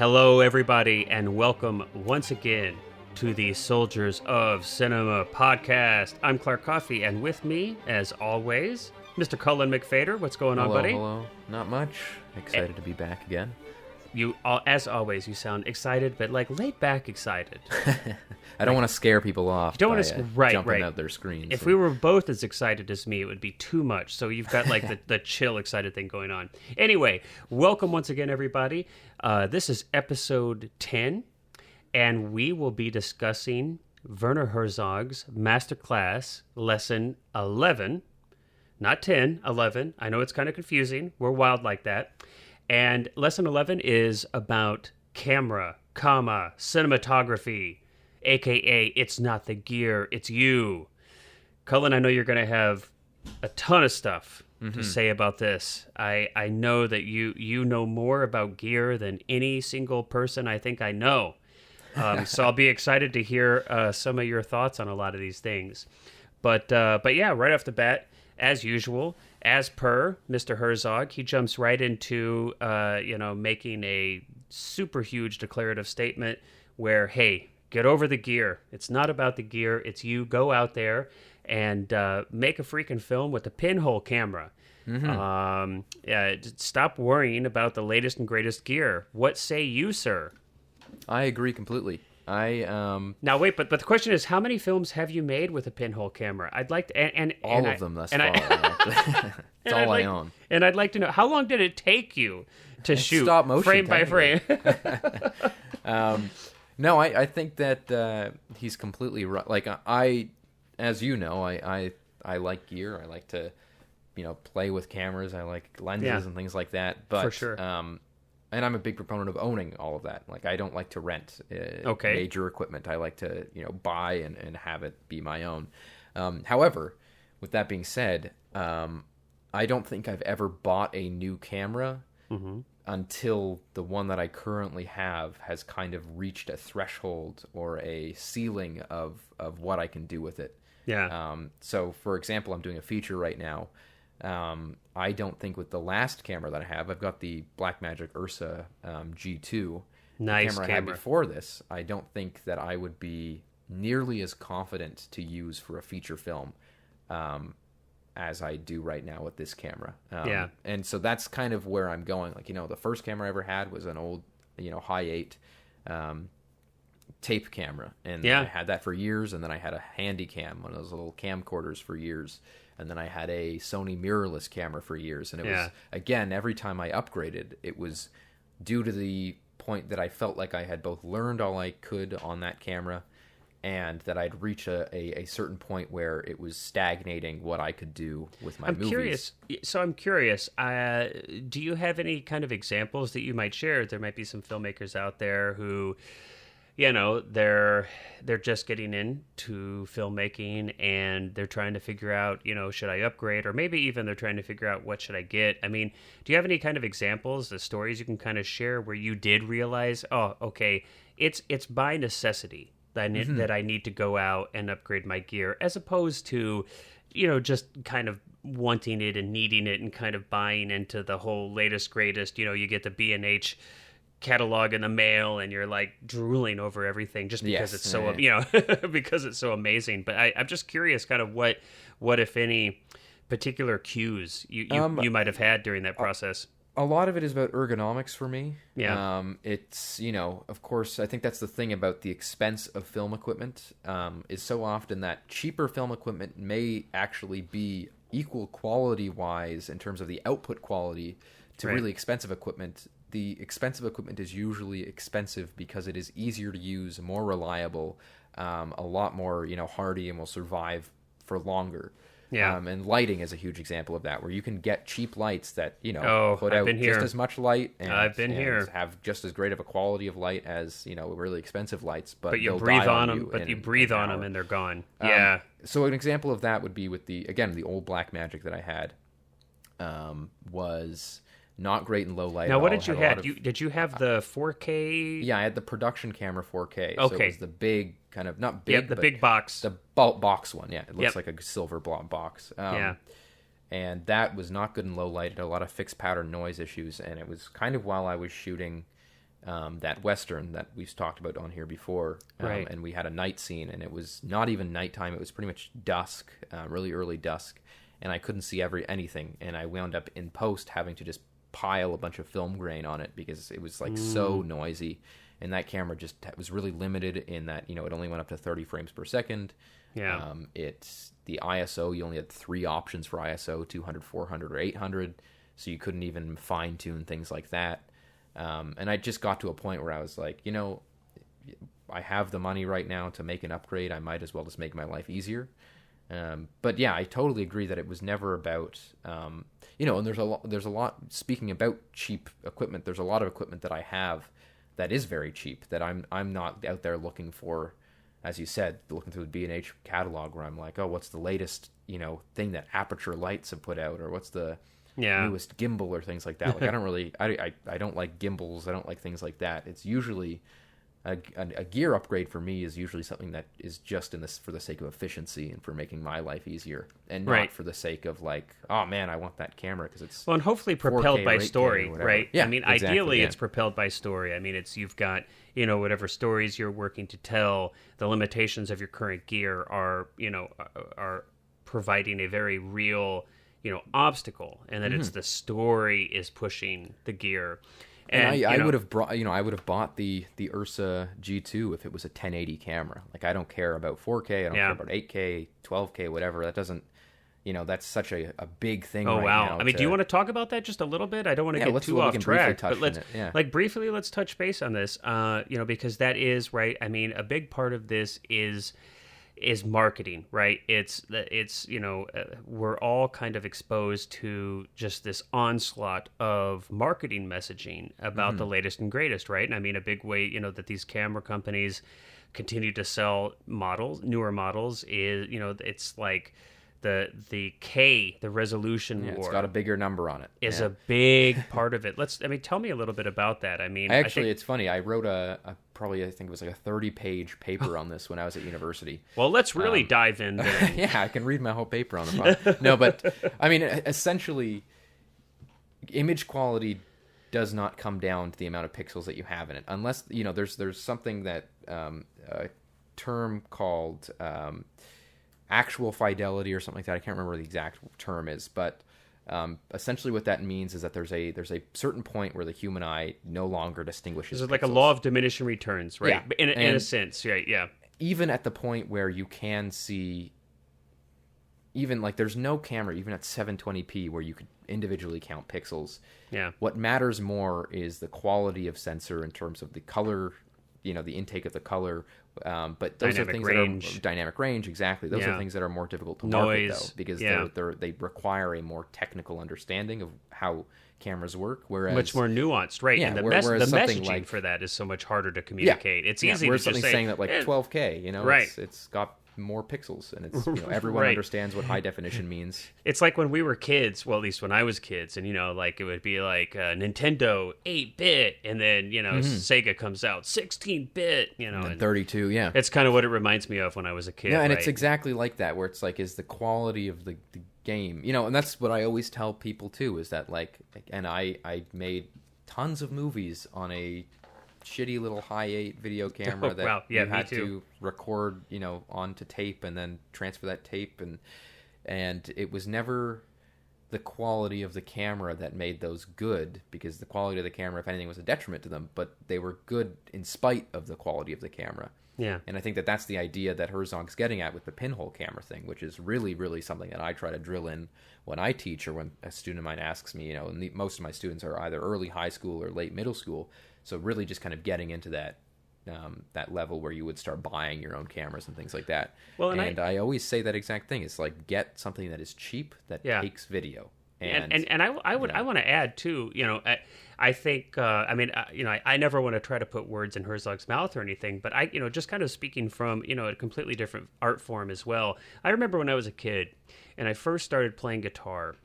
Hello, everybody, and welcome once again to the Soldiers of Cinema podcast. I'm Clark Coffey, and with me, as always, Mr. Cullen McFader. What's going on, buddy? Hello. Not much. Excited to be back again. You, as always, you sound excited, but like laid back excited. I don't want to scare people off. You don't want to, jumping out their screens. If we were both as excited as me, it would be too much. So you've got like the chill, excited thing going on. Anyway, welcome once again, everybody. This is episode 10, and we will be discussing Werner Herzog's Masterclass lesson 11. Not 10, 11. I know it's kind of confusing. We're wild like that. And lesson 11 is about camera, cinematography, a.k.a. it's not the gear, it's you. Cullen, I know you're going to have a ton of stuff to say about this. I know that you know more about gear than any single person I think I know. So I'll be excited to hear some of your thoughts on a lot of these things. But yeah, right off the bat, as usual, as per Mr. Herzog, he jumps right into, making a super huge declarative statement where, hey, get over the gear. It's not about the gear. It's you. Go out there and make a freaking film with a pinhole camera. Stop worrying about the latest and greatest gear. What say you, sir? I agree completely. Now wait, but the question is, how many films have you made with a pinhole camera? I'd like to, and all of them thus far. It's all I own. And I'd like to know, how long did it take you to shoot stop motion, frame by frame? No, I think that he's completely right. Like as you know, I like gear. I like to, play with cameras. I like lenses and things like that. But for sure. And I'm a big proponent of owning all of that. Like, I don't like to rent major equipment. I like to, buy and have it be my own. However, with that being said, I don't think I've ever bought a new camera until the one that I currently have has kind of reached a threshold or a ceiling of what I can do with it. Yeah. So, for example, I'm doing a feature right now. I don't think with the last camera that I have, I've got the Blackmagic Ursa G2. Nice the camera I had before this. I don't think that I would be nearly as confident to use for a feature film as I do right now with this camera. And so that's kind of where I'm going. Like, the first camera I ever had was an old, high 8 tape camera. And I had that for years. And then I had a handy cam, one of those little camcorders for years. And then I had a Sony mirrorless camera for years. And it was, again, every time I upgraded, it was due to the point that I felt like I had both learned all I could on that camera and that I'd reach a certain point where it was stagnating what I could do with my movies. I'm curious. Do you have any kind of examples that you might share? There might be some filmmakers out there who, they're just getting into filmmaking and they're trying to figure out, should I upgrade? Or maybe even they're trying to figure out what should I get? I mean, do you have any kind of examples, the stories you can kind of share where you did realize, oh, okay, it's by necessity that I need to go out and upgrade my gear, as opposed to, just kind of wanting it and needing it and kind of buying into the whole latest, greatest, you get the B&H catalog in the mail and you're like drooling over everything just because it's so because it's so amazing. But I'm just curious kind of what if any particular cues you might have had during that process. A lot of it is about ergonomics for me. It's, of course, I think that's the thing about the expense of film equipment, is so often that cheaper film equipment may actually be equal quality wise in terms of the output quality to really expensive equipment. The expensive equipment is usually expensive because it is easier to use, more reliable, a lot more, hardy, and will survive for longer. And lighting is a huge example of that, where you can get cheap lights that, put out just as much light and, have just as great of a quality of light as, really expensive lights. But you breathe on them, and they're gone. So an example of that would be with the old Blackmagic that I had was not great in low light. Now, what did you have? Did you have the 4K? Yeah, I had the production camera 4K. Okay. So it was the big, kind of, not big, the big box. The box one, yeah. It looks like a silver blob box. And that was not good in low light. It had a lot of fixed pattern noise issues. And it was kind of while I was shooting that Western that we've talked about on here before. Right. And we had a night scene, and it was not even nighttime. It was pretty much dusk, really early dusk, and I couldn't see anything. And I wound up in post having to just pile a bunch of film grain on it because it was like so noisy. And that camera just was really limited in that, it only went up to 30 frames per second. Yeah. It's the ISO. You only had 3 options for ISO: 200, 400, or 800. So you couldn't even fine tune things like that. And I just got to a point where I was like, I have the money right now to make an upgrade. I might as well just make my life easier. But yeah, I totally agree that it was never about, and there's a lot, speaking about cheap equipment, there's a lot of equipment that I have that is very cheap that I'm not out there looking for, as you said, looking through the B&H catalog where I'm like, oh, what's the latest, thing that Aperture Lights have put out, or what's the newest gimbal or things like that. Like I don't really, I don't like gimbals. I don't like things like that. It's usually a gear upgrade for me is usually something that is just for the sake of efficiency and for making my life easier, and not for the sake of like, oh man, I want that camera because it's and hopefully propelled 4K by or 8K story, or right? Yeah, I mean, exactly, ideally, yeah. it's propelled by story. I mean, you've got whatever stories you're working to tell. The limitations of your current gear are providing a very real obstacle, and that it's the story is pushing the gear. And I would have bought the Ursa G2 if it was a 1080 camera. Like I don't care about 4K, I don't care about 8K, 12K, whatever. That doesn't, that's such a big thing. Oh right wow! now I mean, do you want to talk about that just a little bit? I don't want to get too off track, but let's touch base on this. Because that is right. I mean, a big part of this is marketing, right? We're all kind of exposed to just this onslaught of marketing messaging about the latest and greatest, right? And I mean, a big way, that these camera companies continue to sell newer models is, it's like the resolution war. It's got a bigger number on it. Is a big part of it. Tell me a little bit about that. I mean, it's funny. I wrote I think it was like a 30-page paper on this when I was at university. Well, let's really dive in there. Yeah, I can read my whole paper on the problem. No, but I mean, essentially, image quality does not come down to the amount of pixels that you have in it, unless there's something that a term called actual fidelity or something like that. I can't remember what the exact term is, but essentially what that means is that there's a certain point where the human eye no longer distinguishes. It's like a law of diminishing returns, right? Yeah. In a sense, right? Yeah. Even at the point where you can see, even like there's no camera, even at 720p, where you could individually count pixels. Yeah. What matters more is the quality of sensor in terms of the color, the intake of the color. But those are things that are dynamic range. Exactly. Those are things that are more difficult to market, though, because they require a more technical understanding of how cameras work. Whereas much more nuanced, right? Yeah, and the messaging for that is so much harder to communicate. It's easy to just say saying that like 12K, right? It's got more pixels, and it's everyone understands what high definition means. It's like when we were kids, well, at least when I was kids, and like it would be like Nintendo 8-bit, and then Sega comes out 16-bit, and 32. Yeah, it's kind of what it reminds me of when I was a kid. Yeah, and right? It's exactly like that, where it's like, is the quality of the game, and that's what I always tell people too, is that and I made tons of movies on a shitty little high 8 video camera that you had to record onto tape and then transfer that tape, and it was never the quality of the camera that made those good, because the quality of the camera, if anything, was a detriment to them, but they were good in spite of the quality of the camera. Yeah. And I think that that's the idea that Herzog's getting at with the pinhole camera thing, which is really, really something that I try to drill in when I teach, or when a student of mine asks me, and most of my students are either early high school or late middle school. So really just kind of getting into that level where you would start buying your own cameras and things like that. Well, and I always say that exact thing. It's like, get something that is cheap, that takes video. And I want to add too, I think, I never want to try to put words in Herzog's mouth or anything, but I, just kind of speaking from, a completely different art form as well. I remember when I was a kid and I first started playing guitar,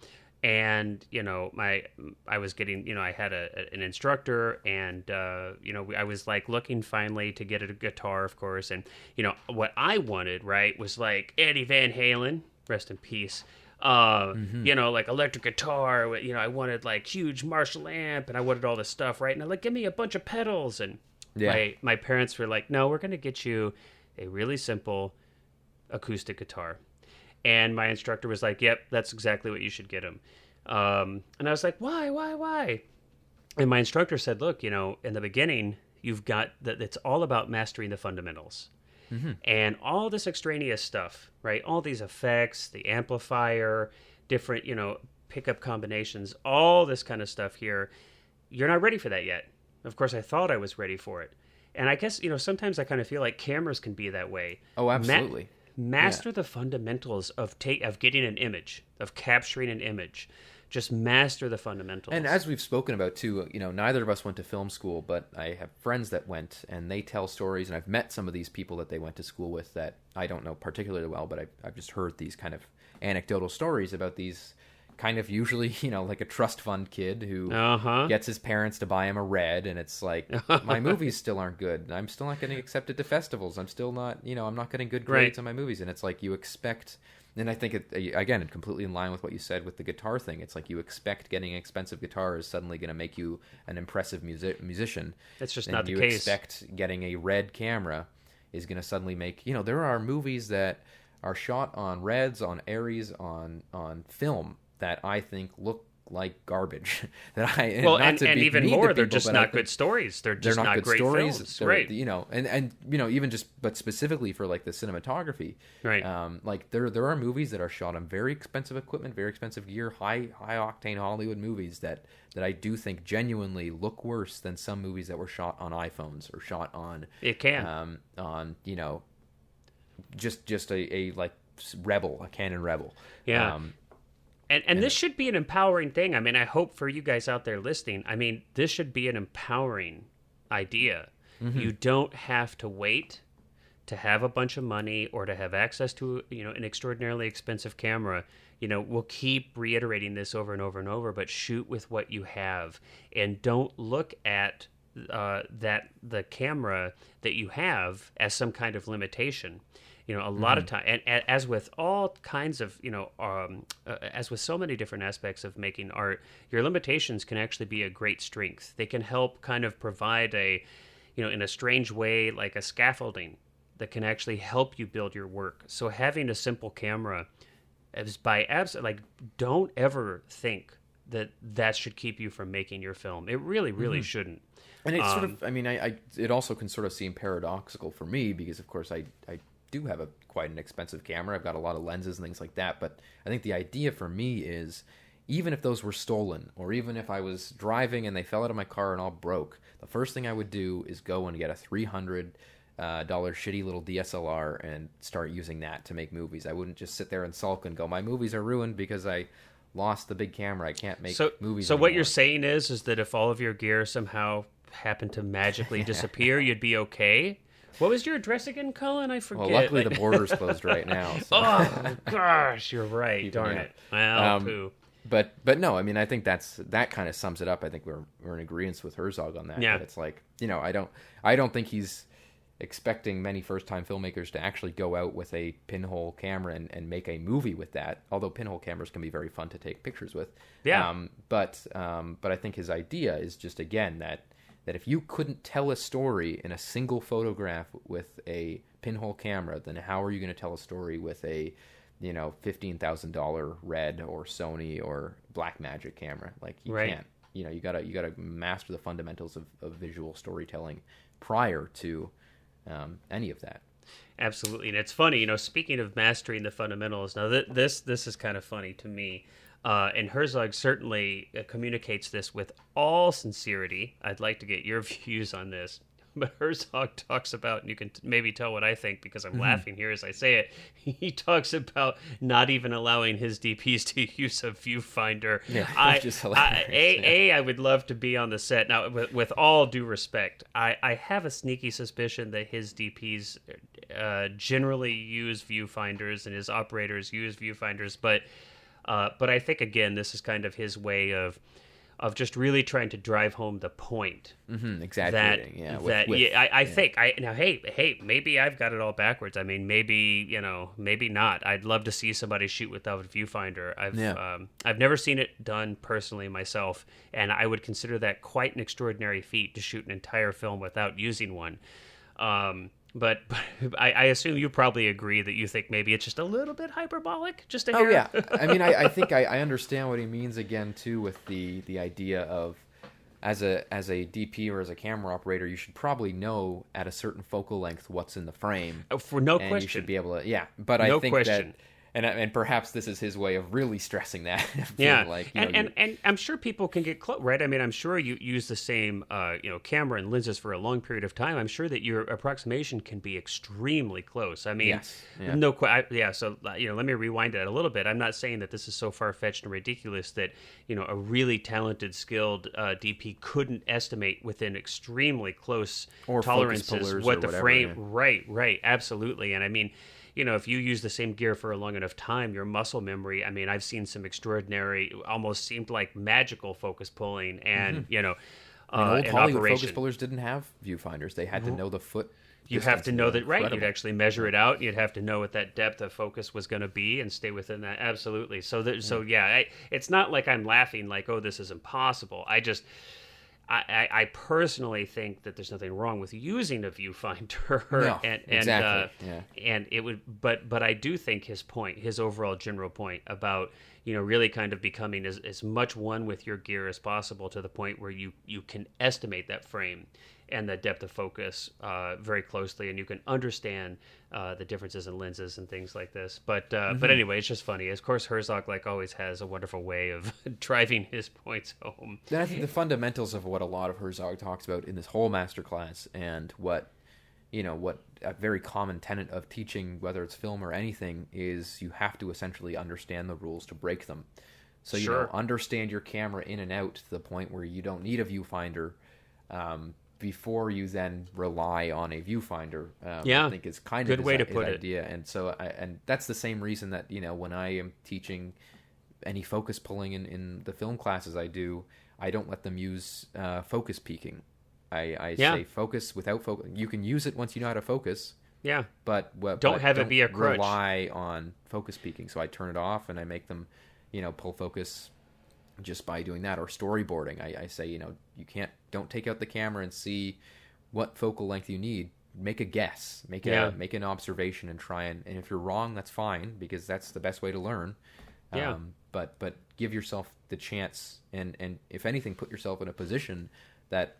and I was getting, I had an instructor, and I was like looking finally to get a guitar, of course, and what I wanted, right, was like Eddie Van Halen, rest in peace, You know, like electric guitar. You know, I wanted like huge Marshall amp, and I wanted all this stuff, right? And I'm like, give me a bunch of pedals. And my parents were like, no, we're gonna get you a really simple acoustic guitar. And my instructor was like, yep, that's exactly what you should get him. And I was like, why? And my instructor said, look, you know, in the beginning, you've got that. It's all about mastering the fundamentals. And all this extraneous stuff, right? All these effects, the amplifier, different, you know, pickup combinations, all this kind of stuff here. You're not ready for that yet. Of course, I thought I was ready for it. And I guess, you know, sometimes I kind of feel like cameras can be that way. Oh, absolutely. Master the fundamentals of getting an image, of capturing an image. Just master the fundamentals. And as we've spoken about too, you know, neither of us went to film school, but I have friends that went, and they tell stories, and I've met some of these people that they went to school with that I don't know particularly well, but I've just heard these kind of anecdotal stories about these kind of usually, you know, like a trust fund kid who gets his parents to buy him a red, and it's like, my movies still aren't good. I'm still not getting accepted to festivals. I'm still not, you know, I'm not getting good grades on my movies. And it's like you expect, and I think, again, completely in line with what you said with the guitar thing. It's like you expect getting an expensive guitar is suddenly going to make you an impressive musician. It's just not the case. You expect getting a red camera is going to suddenly make, you know, there are movies that are shot on reds, on Aries, on film that I think look like garbage. And even more, they're just not good stories. They're just not great films, right? You know, and you know, even just, but specifically for like the cinematography, right? Like there are movies that are shot on very expensive equipment, very expensive gear, high octane Hollywood movies that I do think genuinely look worse than some movies that were shot on iPhones or shot on on, you know, just a like a Canon Rebel. Yeah. And this should be an empowering thing. I mean, I hope for you guys out there listening, I mean, this should be an empowering idea. You don't have to wait to have a bunch of money or to have access to, you know, an extraordinarily expensive camera. You know, we'll keep reiterating this over and over and over, but shoot with what you have. And don't look at the camera that you have as some kind of limitation. You know, a lot of time, and as with all kinds of, you know, as with so many different aspects of making art, your limitations can actually be a great strength. They can help kind of provide a, you know, in a strange way, like a scaffolding that can actually help you build your work. So having a simple camera is like, don't ever think that should keep you from making your film. It really, really shouldn't. And it's sort of, I mean, it also can sort of seem paradoxical for me because, of course, I do have quite an expensive camera. I've got a lot of lenses and things like that. But I think the idea for me is, even if those were stolen, or even if I was driving and they fell out of my car and all broke, the first thing I would do is go and get a $300 shitty little DSLR and start using that to make movies. I wouldn't just sit there and sulk and go, my movies are ruined because I lost the big camera. I can't make movies So anymore. What you're saying is that if all of your gear somehow happened to magically disappear, you'd be okay? What was your address again, Colin? I forget. Well, luckily the border's closed right now. So. Oh, gosh, you're right. Darn it. Well, poo. But no, I mean, I think that kind of sums it up. I think we're in agreement with Herzog on that. Yeah. But it's like, you know, I don't think he's expecting many first-time filmmakers to actually go out with a pinhole camera and make a movie with that. Although pinhole cameras can be very fun to take pictures with. Yeah. But I think his idea is just, again, that if you couldn't tell a story in a single photograph with a pinhole camera, then how are you going to tell a story with a, you know, $15,000 Red or Sony or Blackmagic camera? Like, you can't. You know, you gotta master the fundamentals of visual storytelling prior to any of that. Absolutely. And it's funny, you know, speaking of mastering the fundamentals, now this is kind of funny to me. And Herzog certainly communicates this with all sincerity. I'd like to get your views on this. But Herzog talks about, and you can maybe tell what I think because I'm laughing here as I say it, he talks about not even allowing his DPs to use a viewfinder. Yeah, I would love to be on the set. Now, with all due respect, I have a sneaky suspicion that his DPs generally use viewfinders and his operators use viewfinders, but I think, again, this is kind of his way of of just really trying to drive home the point. Exaggerating, I think hey, maybe I've got it all backwards. I mean, maybe maybe not. I'd love to see somebody shoot without a viewfinder. I've never seen it done personally myself, and I would consider that quite an extraordinary feat to shoot an entire film without using one. But I assume you probably agree that you think maybe it's just a little bit hyperbolic, just a hair. Oh yeah, I mean, I think I understand what he means again too, with the idea of as a DP or as a camera operator, you should probably know at a certain focal length what's in the frame. Oh, for no and question, you should be able to. Yeah, but I think that. And perhaps this is his way of really stressing that. And I'm sure people can get close, right? I mean, I'm sure you use the same camera and lenses for a long period of time. I'm sure that your approximation can be extremely close. I mean, So let me rewind that a little bit. I'm not saying that this is so far fetched and ridiculous that a really talented, skilled DP couldn't estimate within extremely close or tolerances what the frame. Yeah. Right, absolutely. And I mean, if you use the same gear for a long enough time, your muscle memory, I mean, I've seen some extraordinary, almost seemed like magical focus pulling and, old Hollywood operation. Focus pullers didn't have viewfinders. They had to know the foot. You have to know that, right? You'd actually measure it out. You'd have to know what that depth of focus was going to be and stay within that. Absolutely. So, it's not like I'm laughing like, oh, this is impossible. I personally think that there's nothing wrong with using a viewfinder, and it would, but I do think his overall general point about really kind of becoming as much one with your gear as possible to the point where you can estimate that frame and the depth of focus very closely, and you can understand the differences in lenses and things like this. But anyway, it's just funny. Of course, Herzog, like always, has a wonderful way of driving his points home. Then I think the fundamentals of what a lot of Herzog talks about in this whole masterclass, and what a very common tenet of teaching, whether it's film or anything, is you have to essentially understand the rules to break them. So understand your camera in and out to the point where you don't need a viewfinder. Before you then rely on a viewfinder, I think is kind of good way to put it. Idea. And so, and that's the same reason that when I am teaching any focus pulling in the film classes I do, I don't let them use focus peaking. I say focus without focus. You can use it once you know how to focus. Yeah, but don't it be a crutch. Rely on focus peaking. So I turn it off and I make them, pull focus just by doing that, or storyboarding. I say, don't take out the camera and see what focal length you need. Make a guess, make an observation, and try and if you're wrong, that's fine, because that's the best way to learn. But give yourself the chance, and if anything, put yourself in a position that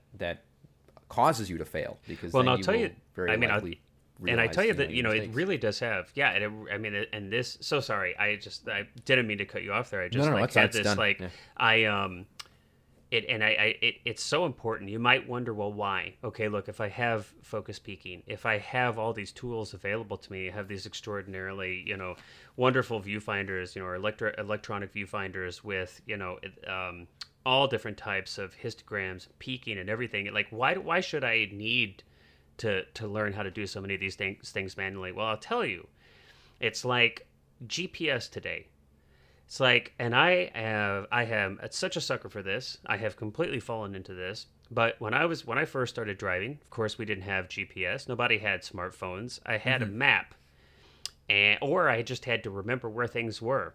causes you to fail, because then I'll tell you, very likely. And I tell you that it really does have and this. So sorry, I didn't mean to cut you off there. I just had this done. It's so important. You might wonder, well, why? Okay, look, if I have focus peaking, if I have all these tools available to me, I have these extraordinarily wonderful viewfinders, or electronic viewfinders with all different types of histograms, peaking, and everything. Like, why should I need to learn how to do so many of these things manually? Well, I'll tell you, it's like GPS today. It's like, and I am such a sucker for this. I have completely fallen into this. But when I first started driving, of course, we didn't have GPS. Nobody had smartphones. I had a map, or I just had to remember where things were.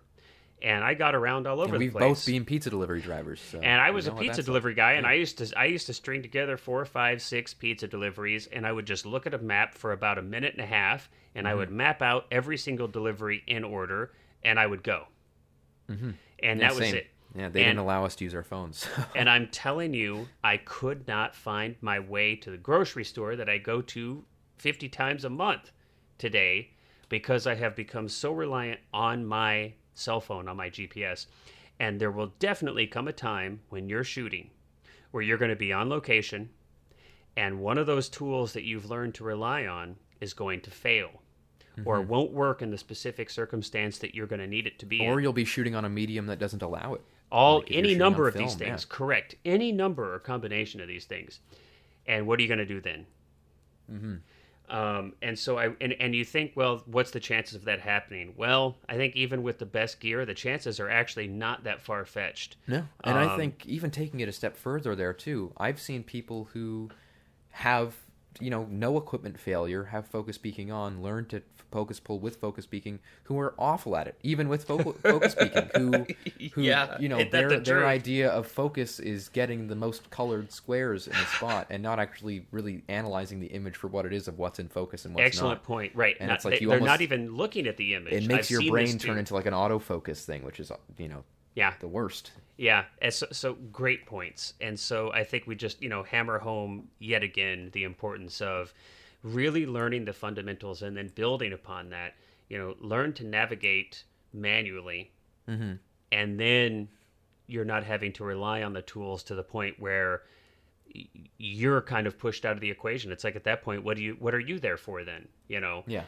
And I got around all over the place. We've both been pizza delivery drivers. So and I was a pizza delivery guy, and I used to string together 4, 5, 6 pizza deliveries, and I would just look at a map for about a minute and a half, and I would map out every single delivery in order, and I would go. And that was it. Yeah, they didn't allow us to use our phones. And I'm telling you, I could not find my way to the grocery store that I go to 50 times a month today, because I have become so reliant on my cell phone, on my GPS. And there will definitely come a time when you're shooting where you're going to be on location, and one of those tools that you've learned to rely on is going to fail, or won't work in the specific circumstance that you're going to need it to be or you'll be shooting on a medium that doesn't allow it. Any number of these things, correct. Any number or combination of these things. And what are you going to do then? And so and you think, well, what's the chances of that happening? Well, I think even with the best gear, the chances are actually not that far fetched. No, and I think even taking it a step further there too, I've seen people who have no equipment failure, have focus peaking on, learn to focus pull with focus peaking, who are awful at it, even with focus peaking, who Yeah, their idea of focus is getting the most colored squares in the spot and not actually really analyzing the image for what it is of what's in focus and what's Excellent not. point. Right. And it's like they're not even looking at the image. It makes I've your seen brain this too. turn into like an autofocus thing, which is Yeah. the worst. Yeah, so great points. And so I think we just, hammer home yet again the importance of really learning the fundamentals and then building upon that. Learn to navigate manually, and then you're not having to rely on the tools to the point where you're kind of pushed out of the equation. It's like at that point, what are you there for then? Yeah.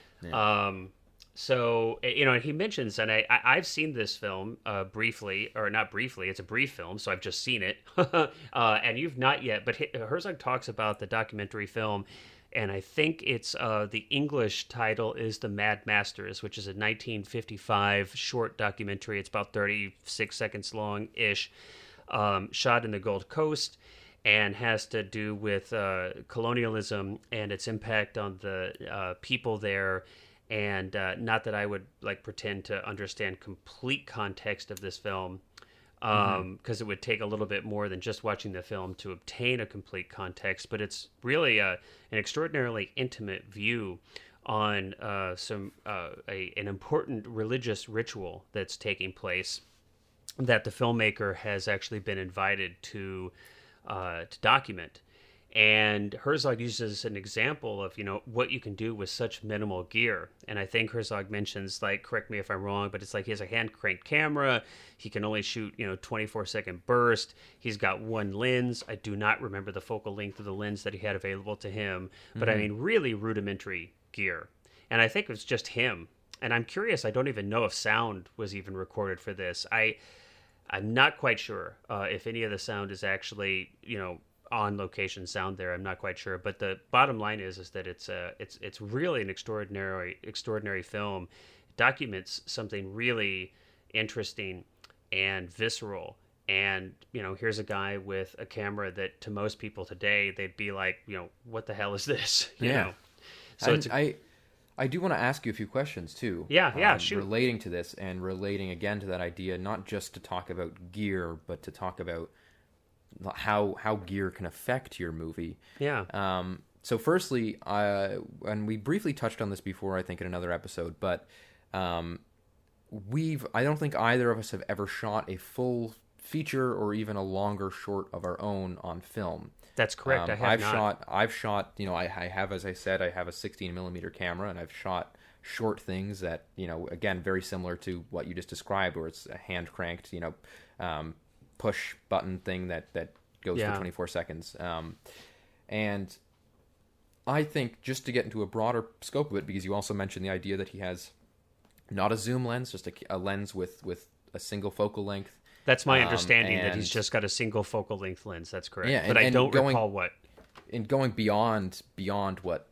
So, he mentions, and I've seen this film briefly, or not briefly, it's a brief film, so I've just seen it. And you've not yet, but Herzog talks about the documentary film, and I think it's the English title is The Mad Masters, which is a 1955 short documentary. It's about 36 seconds long-ish, shot in the Gold Coast, and has to do with colonialism and its impact on the people there. And not that I would pretend to understand complete context of this film, because it would take a little bit more than just watching the film to obtain a complete context. But it's really an extraordinarily intimate view on an important religious ritual that's taking place that the filmmaker has actually been invited to document. And Herzog uses an example of, what you can do with such minimal gear. And I think Herzog mentions, correct me if I'm wrong, but it's like he has a hand cranked camera. He can only shoot, 24-second burst. He's got one lens. I do not remember the focal length of the lens that he had available to him. But I mean, really rudimentary gear. And I think it was just him. And I'm curious, I don't even know if sound was even recorded for this. I'm not quite sure if any of the sound is actually, on location sound there. I'm not quite sure, but the bottom line is that it's really an extraordinary film. It documents something really interesting and visceral. And here's a guy with a camera that to most people today they'd be like, what the hell is this? You know? So I do want to ask you a few questions too. Yeah, shoot. Relating to this and relating again to that idea, not just to talk about gear, but to talk about how gear can affect your movie. Yeah. So firstly, and we briefly touched on this before, I think, in another episode, but I don't think either of us have ever shot a full feature or even a longer short of our own on film. That's correct. I have not. I've shot. I have, as I said, I have a 16mm camera, and I've shot short things that, again, very similar to what you just described, where it's a hand cranked, push button thing that goes for 24 seconds. And I think, just to get into a broader scope of it, because you also mentioned the idea that he has not a zoom lens, just a lens with a single focal length. That's my understanding, that he's just got a single focal length lens. That's correct. Yeah, but I don't recall what. And going beyond what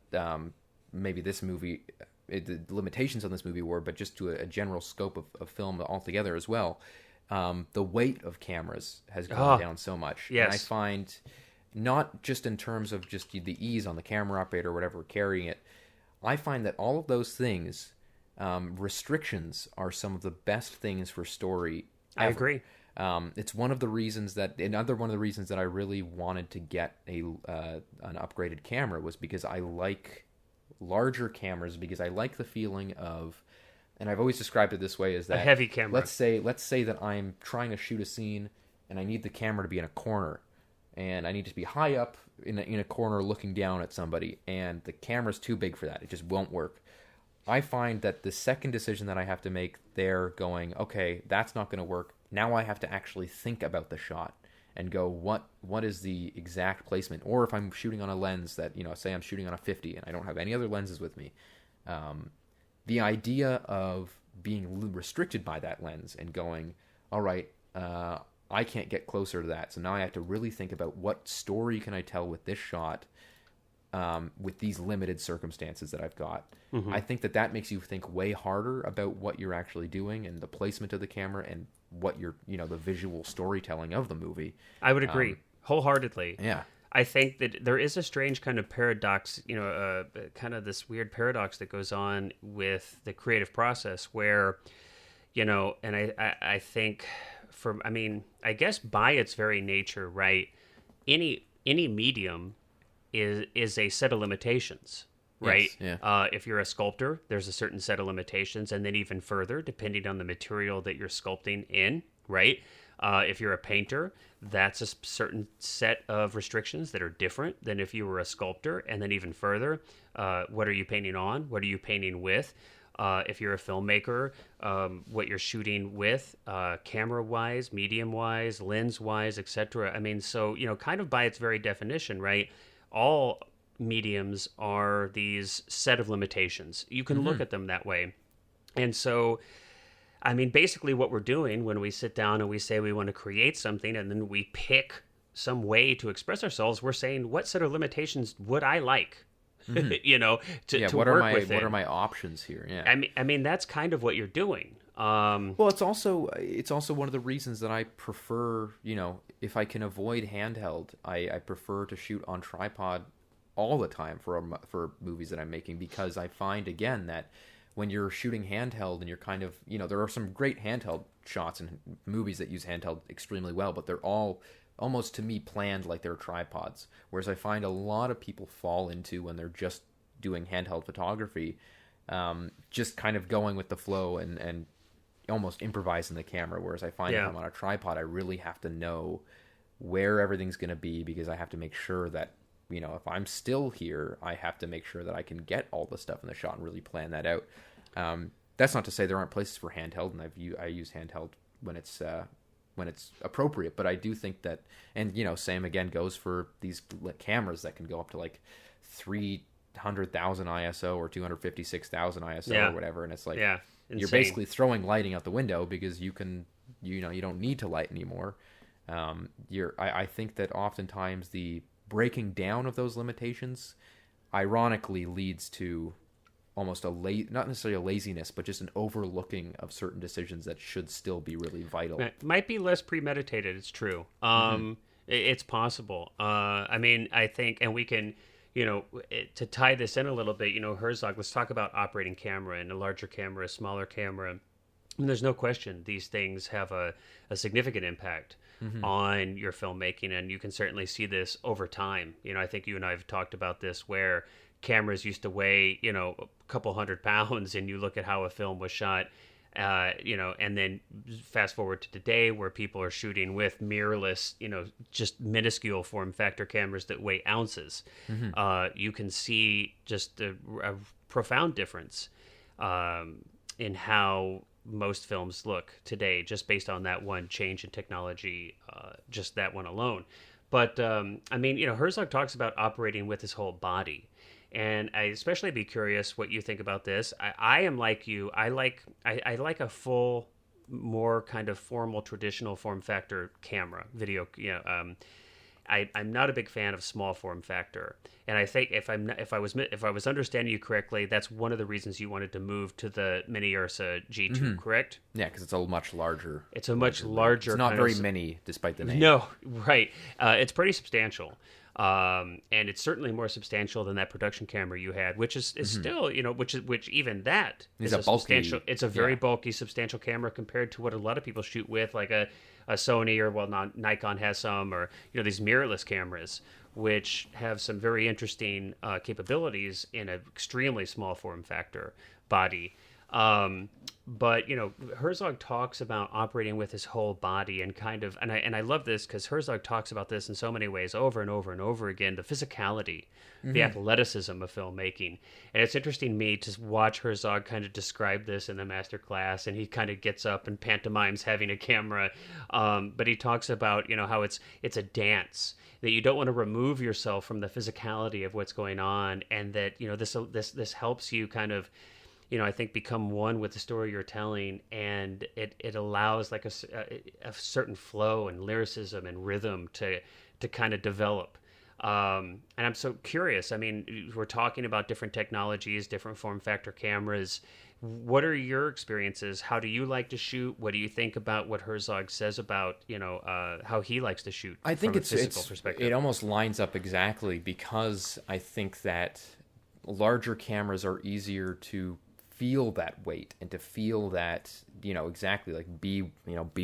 maybe this movie, the limitations on this movie were, but just to a general scope of film altogether as well. The weight of cameras has gone down so much. Yes. And I find, not just in terms of just the ease on the camera operator or whatever carrying it, I find that all of those things, restrictions are some of the best things for story ever. I agree. It's another one of the reasons that I really wanted to get an upgraded camera was because I like larger cameras, because I like the feeling of, and I've always described it this way, is that a heavy camera. Let's say that I'm trying to shoot a scene and I need the camera to be in a corner, and I need to be high up in a corner looking down at somebody, and the camera's too big for that. It just won't work. I find that the second decision that I have to make there, going, okay, that's not going to work. Now I have to actually think about the shot and go, what is the exact placement? Or if I'm shooting on a lens that, say I'm shooting on a 50 and I don't have any other lenses with me, the idea of being restricted by that lens and going, all right, I can't get closer to that. So now I have to really think about what story can I tell with this shot with these limited circumstances that I've got. I think that makes you think way harder about what you're actually doing and the placement of the camera and what you're, the visual storytelling of the movie. I would agree wholeheartedly. Yeah. I think that there is a strange kind of paradox, kind of this weird paradox that goes on with the creative process where, and I think I guess by its very nature, right, any medium is a set of limitations, right? Yes, yeah. If you're a sculptor, there's a certain set of limitations, and then even further, depending on the material that you're sculpting in, right? If you're a painter, that's a certain set of restrictions that are different than if you were a sculptor, and then even further, what are you painting on? What are you painting with? If you're a filmmaker, what you're shooting with, camera-wise, medium-wise, lens-wise, etc. I mean, so, kind of by its very definition, right, all mediums are these set of limitations. You can look at them that way. And so, I mean, basically what we're doing when we sit down and we say we want to create something and then we pick some way to express ourselves, we're saying, what set of limitations would I like? To work with. What are my options here? Yeah. I mean, that's kind of what you're doing. Well, it's also one of the reasons that I prefer, if I can avoid handheld, I prefer to shoot on tripod all the time for movies that I'm making, because I find again that when you're shooting handheld and you're kind of, there are some great handheld shots and movies that use handheld extremely well, but they're all almost to me planned like they're tripods. Whereas I find a lot of people fall into, when they're just doing handheld photography, just kind of going with the flow and almost improvising the camera. Whereas I find if I'm on a tripod, I really have to know where everything's going to be, because I have to make sure that, if I'm still here, I have to make sure that I can get all the stuff in the shot and really plan that out. That's not to say there aren't places for handheld, and I use handheld when it's appropriate, but I do think that, and same again goes for these cameras that can go up to like 300,000 ISO or 256,000 ISO or whatever, and it's like you're basically throwing lighting out the window because you don't need to light anymore. I think that oftentimes the breaking down of those limitations ironically leads to almost not necessarily a laziness, but just an overlooking of certain decisions that should still be really vital. It might be less premeditated. It's true. It's possible. I mean, I think, and we can, to tie this in a little bit, Herzog, let's talk about operating camera and a larger camera, a smaller camera. And there's no question these things have a significant impact on your filmmaking, and you can certainly see this over time. I think you and I have talked about this, where cameras used to weigh, a couple 100 pounds, and you look at how a film was shot, and then fast forward to today, where people are shooting with mirrorless, just minuscule form factor cameras that weigh ounces. You can see just a profound difference in how most films look today, just based on that one change in technology, just that one alone. But I mean, Herzog talks about operating with his whole body, and I especially be curious what you think about this. I am like you. I like a full, more kind of formal, traditional form factor camera, video. I'm not a big fan of small form factor, and I think if I was understanding you correctly, that's one of the reasons you wanted to move to the Mini Ursa G2, correct? Yeah, because it's a much larger. It's a much larger. It's not very mini, despite the name. No, right. It's pretty substantial, and it's certainly more substantial than that production camera you had, which is still, which even that is a substantial. It's a very bulky, substantial camera compared to what a lot of people shoot with, like a Sony, or Nikon has some, or these mirrorless cameras, which have some very interesting capabilities in an extremely small form factor body. But Herzog talks about operating with his whole body, and kind of, and I love this because Herzog talks about this in so many ways over and over and over again, the physicality, the athleticism of filmmaking. And it's interesting to me to watch Herzog kind of describe this in the Masterclass, and he kind of gets up and pantomimes having a camera, but he talks about how it's a dance, that you don't want to remove yourself from the physicality of what's going on, and that this helps you kind of I think become one with the story you're telling, and it allows like a certain flow and lyricism and rhythm to kind of develop. And I'm so curious. I mean, we're talking about different technologies, different form factor cameras. What are your experiences? How do you like to shoot? What do you think about what Herzog says about, how he likes to shoot I think from a physical perspective? it almost lines up exactly, because I think that larger cameras are easier to feel that weight and to feel that, exactly, like be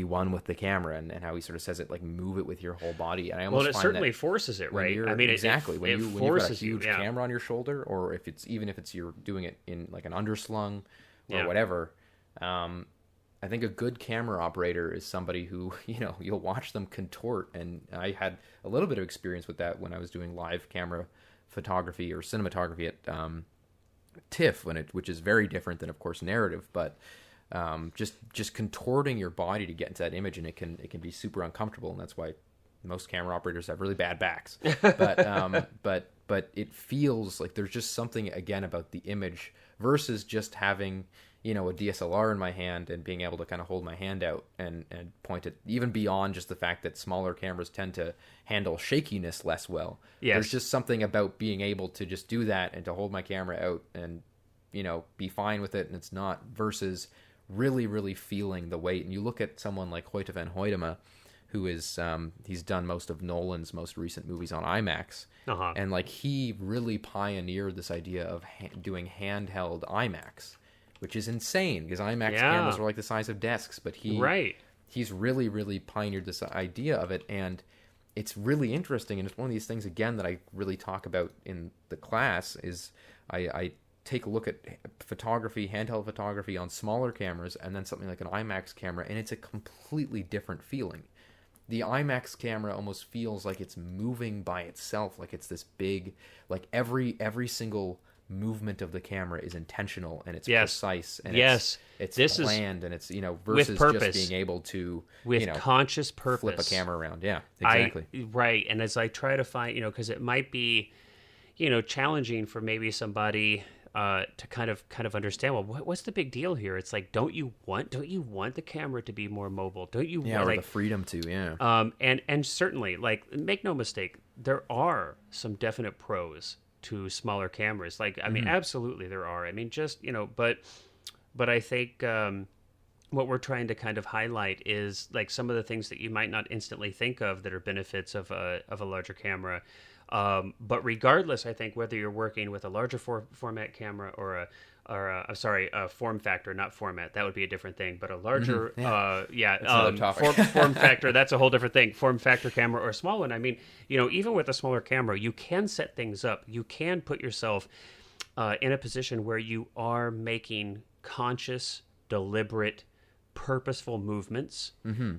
one with the camera, and how he sort of says it, like move it with your whole body. And I Well, almost it find certainly that forces it, right? you're I mean, exactly it when you've got a forces you, huge yeah. camera on your shoulder, or if it's you're doing it in like an underslung or Yeah. whatever. I think a good camera operator is somebody who, you'll watch them contort. And I had a little bit of experience with that when I was doing live camera photography or cinematography at TIFF, which is very different than, of course, narrative, but just contorting your body to get into that image, and it can be super uncomfortable, and that's why most camera operators have really bad backs. But it feels like there's just something, again, about the image versus just having a DSLR in my hand and being able to kind of hold my hand out and point it, even beyond just the fact that smaller cameras tend to handle shakiness less well. Yes. There's just something about being able to just do that and to hold my camera out and be fine with it, and it's not, versus really, really feeling the weight. And you look at someone like Hoyte van Hoytema, who is he's done most of Nolan's most recent movies on IMAX, and like he really pioneered this idea of doing handheld IMAX, which is insane because IMAX cameras are like the size of desks, but he's really, really pioneered this idea of it. And it's really interesting, and it's one of these things, again, that I really talk about in the class. Is I take a look at photography, handheld photography on smaller cameras, and then something like an IMAX camera, and it's a completely different feeling. The IMAX camera almost feels like it's moving by itself, like it's this big, like every single movement of the camera is intentional, and it's precise, and it's planned, and it's versus just being able to conscious purpose flip a camera around. Yeah, exactly. Right. And as I try to find, because it might be challenging for maybe somebody to kind of understand, well, what's the big deal here? It's like, don't you want the camera to be more mobile? Don't you want, or like, the freedom to and certainly, like, make no mistake, there are some definite pros to smaller cameras. Like, I mean, absolutely there are. I mean, just, but I think what we're trying to kind of highlight is like some of the things that you might not instantly think of that are benefits of a larger camera. But regardless, I think whether you're working with a larger format camera or a form factor, not format, that would be a different thing, but a larger, form factor, that's a whole different thing. Form factor camera or a small one. I mean, even with a smaller camera, you can set things up. You can put yourself in a position where you are making conscious, deliberate, purposeful movements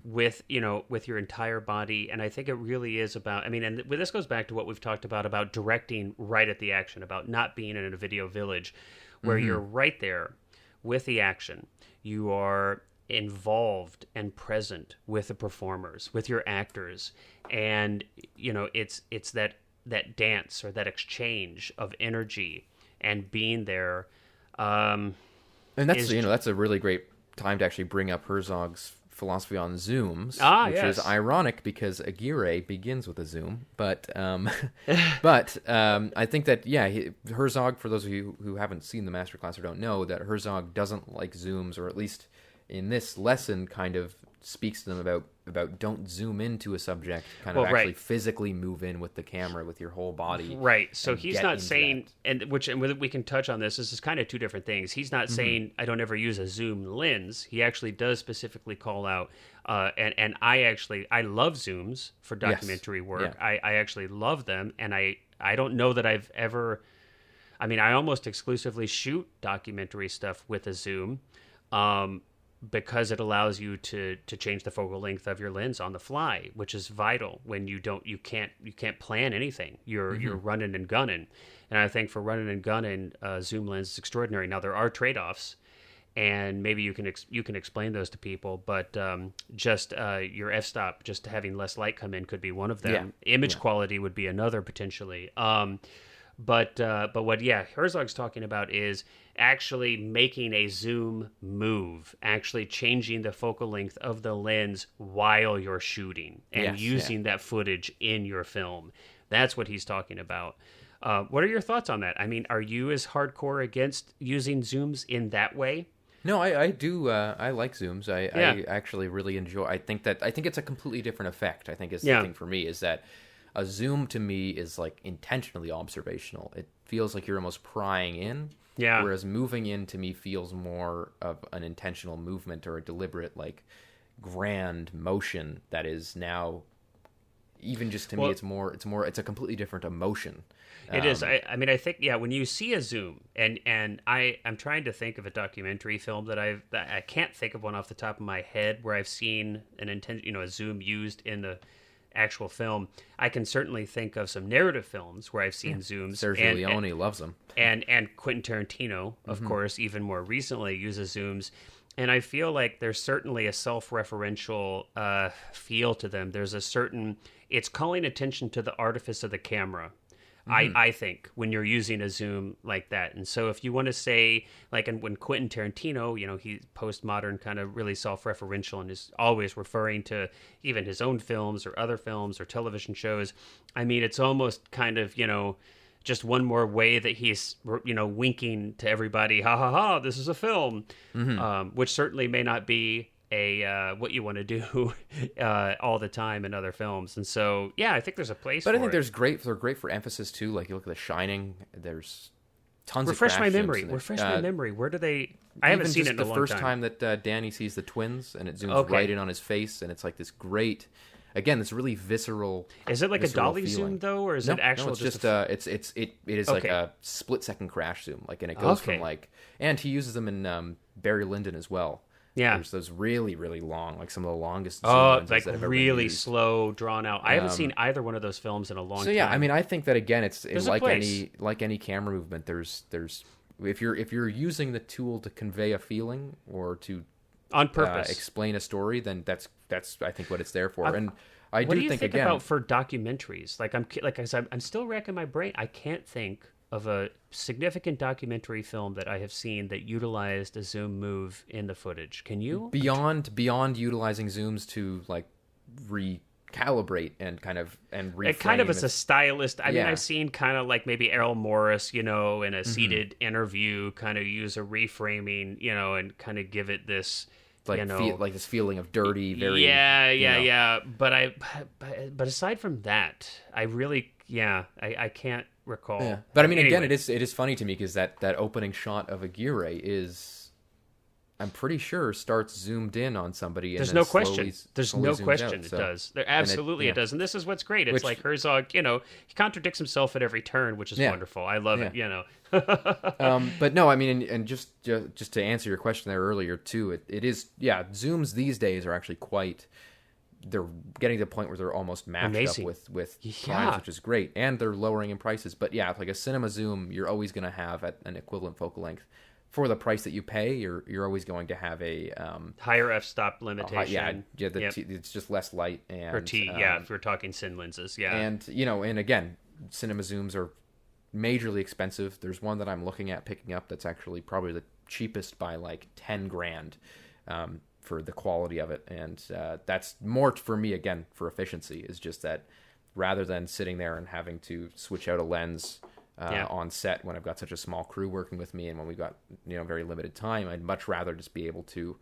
with your entire body. And I think it really is about, I mean, and this goes back to what we've talked about directing right at the action, about not being in a video village where you're right there with the action. You are involved and present with the performers, with your actors, and it's that dance or that exchange of energy and being there. And that's that's a really great time to actually bring up Herzog's philosophy on zooms, which is ironic because Aguirre begins with a zoom. But I think that Herzog, for those of you who haven't seen the Masterclass or don't know, that Herzog doesn't like zooms, or at least in this lesson kind of speaks to them about don't zoom into a subject, kind of actually physically move in with the camera with your whole body. Right. So he's not saying, and we can touch on this. This is kind of two different things. He's not saying I don't ever use a zoom lens. He actually does specifically call out, and I love zooms for documentary work. Yeah. I actually love them, and I don't know that I've ever. I mean, I almost exclusively shoot documentary stuff with a zoom. Because it allows you to change the focal length of your lens on the fly, which is vital when you can't plan anything. You're running and gunning, and I think for running and gunning, zoom lens is extraordinary. Now there are trade-offs, and maybe you can explain those to people. But just your f-stop, just having less light come in, could be one of them. Yeah. Image quality would be another potentially. But what Herzog's talking about is actually making a zoom move, actually changing the focal length of the lens while you're shooting and using that footage in your film. That's what he's talking about. What are your thoughts on that? I mean, are you as hardcore against using zooms in that way? No, I do. I like zooms. Yeah. I actually really enjoy. I think it's a completely different effect. I think is the Yeah. thing for me is that a zoom to me is like intentionally observational. It feels like you're almost prying in. Yeah. Whereas moving in to me feels more of an intentional movement or a deliberate like grand motion that is now even just to me it's a completely different emotion. It is. I mean, I think, yeah, when you see a zoom, and I'm trying to think of a documentary film that I can't think of one off the top of my head where I've seen a zoom used in the actual film. I can certainly think of some narrative films where I've seen zooms. Sergio Leone loves them. And Quentin Tarantino, of course, even more recently uses zooms. And I feel like there's certainly a self-referential feel to them. There's a certain, it's calling attention to the artifice of the camera. I think when you're using a zoom like that. And so if you want to say, like, and when Quentin Tarantino, he's postmodern, kind of really self-referential and is always referring to even his own films or other films or television shows. I mean, it's almost kind of, just one more way that he's, winking to everybody, ha ha ha, this is a film, which certainly may not be what you want to do all the time in other films. And so, yeah, I think there's a place for it. But I think they're great for emphasis too. Like you look at The Shining, there's tons Refresh of my crash memory. zooms Refresh my memory. Where do they? I haven't seen it in a long time. The first time that Danny sees the twins and it zooms right in on his face, and it's like this great, again, this really visceral. Is it like a dolly feeling. zoom though, or is it actual? No, it's it is like a split second crash zoom, like, and it goes from like, and he uses them in Barry Lyndon as well. Yeah, there's those really, really long, like some of the longest. Like really slow, drawn out. I haven't seen either one of those films in a long time. So yeah, I mean, I think that again, it's like place. any camera movement. There's if you're using the tool to convey a feeling or to on purpose explain a story, then that's I think what it's there for. And I what do you think think again about for documentaries? Like I said, I'm still racking my brain. I can't think of a significant documentary film that I have seen that utilized a zoom move in the footage. Can you? Beyond utilizing zooms to like recalibrate and reframe. It kind of is a stylist. I mean, I've seen kind of like maybe Errol Morris, in a seated interview, kind of use a reframing, and kind of give it this. Like like this feeling of dirty, very But aside from that, I really I can't recall. Yeah. But I mean, anyway. Again, it is funny to me because that opening shot of Aguirre is, I'm pretty sure, starts zoomed in on somebody. There's and no then question. There's no question. Out, it does. There absolutely it does. And this is what's great. It's like Herzog. He contradicts himself at every turn, which is wonderful. I love it. But no, I mean, and just to answer your question there earlier too, it is zooms these days are actually quite. They're getting to the point where they're almost matched up with primes, which is great, and they're lowering in prices. But yeah, like a cinema zoom, you're always going to have at an equivalent focal length for the price that you pay. You're always going to have a higher f-stop limitation. It's just less light and or T. If we're talking cine lenses, and and again, cinema zooms are majorly expensive. There's one that I'm looking at picking up that's actually probably the cheapest by like $10,000. For the quality of it, and that's more for me again for efficiency, is just that rather than sitting there and having to switch out a lens on set when I've got such a small crew working with me and when we've got very limited time, I'd much rather just be able to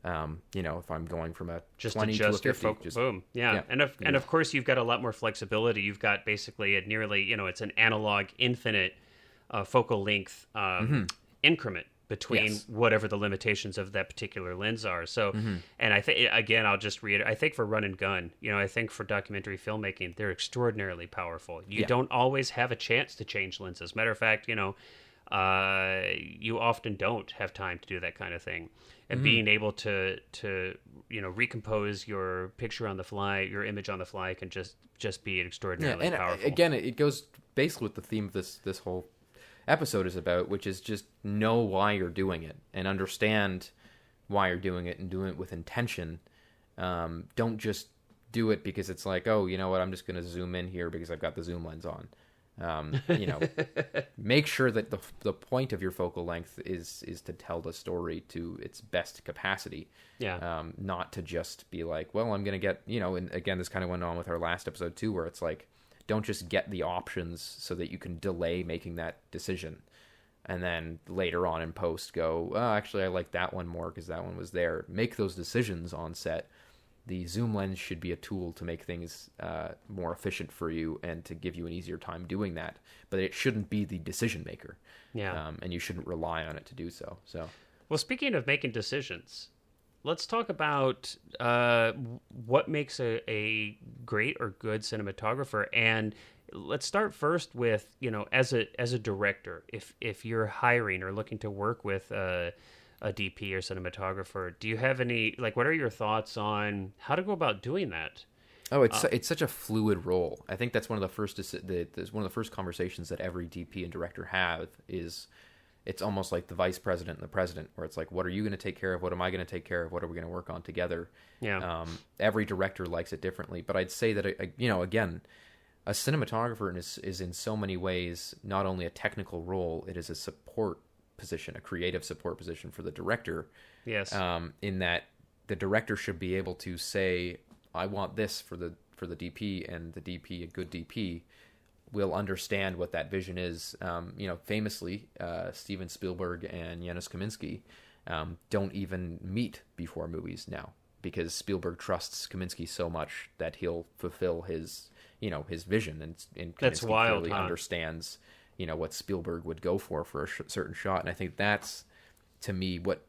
if I'm going from a just 20 adjust to a 50, your boom. And of course you've got a lot more flexibility. You've got basically a nearly it's an analog infinite focal length increment between whatever the limitations of that particular lens are. So, and I think, again, I'll just reiterate, I think for run and gun, I think for documentary filmmaking, they're extraordinarily powerful. You don't always have a chance to change lenses. Matter of fact, you often don't have time to do that kind of thing. And being able to recompose your picture on the fly, your image on the fly can just be extraordinarily powerful. Again, it goes basically with the theme of this whole episode is about, which is just know why you're doing it and understand why you're doing it and doing it with intention. Don't just do it because it's like, oh, you know what, I'm just going to zoom in here because I've got the zoom lens on. Make sure that the point of your focal length is to tell the story to its best capacity. Not to just be like, well, I'm going to get, and again, this kind of went on with our last episode too, where it's like, don't just get the options so that you can delay making that decision. And then later on in post go, oh, actually, I like that one more because that one was there. Make those decisions on set. The zoom lens should be a tool to make things more efficient for you and to give you an easier time doing that. But it shouldn't be the decision maker. Yeah. And you shouldn't rely on it to do so. Well, speaking of making decisions, let's talk about what makes a great or good cinematographer. And let's start first with, as a director, if you're hiring or looking to work with a DP or cinematographer, do you have any, what are your thoughts on how to go about doing that? Oh, it's such a fluid role. I think that's one of the first conversations that every DP and director have is it's almost like the vice president and the president, where it's like, what are you going to take care of? What am I going to take care of? What are we going to work on together? Yeah. Every director likes it differently, but I'd say that, again, a cinematographer is in so many ways not only a technical role, it is a support position, a creative support position for the director. Yes. In that the director should be able to say, I want this for the DP, and the DP, a good DP, will understand what that vision is. Famously, Steven Spielberg and Janusz Kaminski don't even meet before movies now, because Spielberg trusts Kaminski so much that he'll fulfill his vision, and That's Kaminski wild, clearly huh? understands, what Spielberg would go for a certain shot. And I think that's, to me, what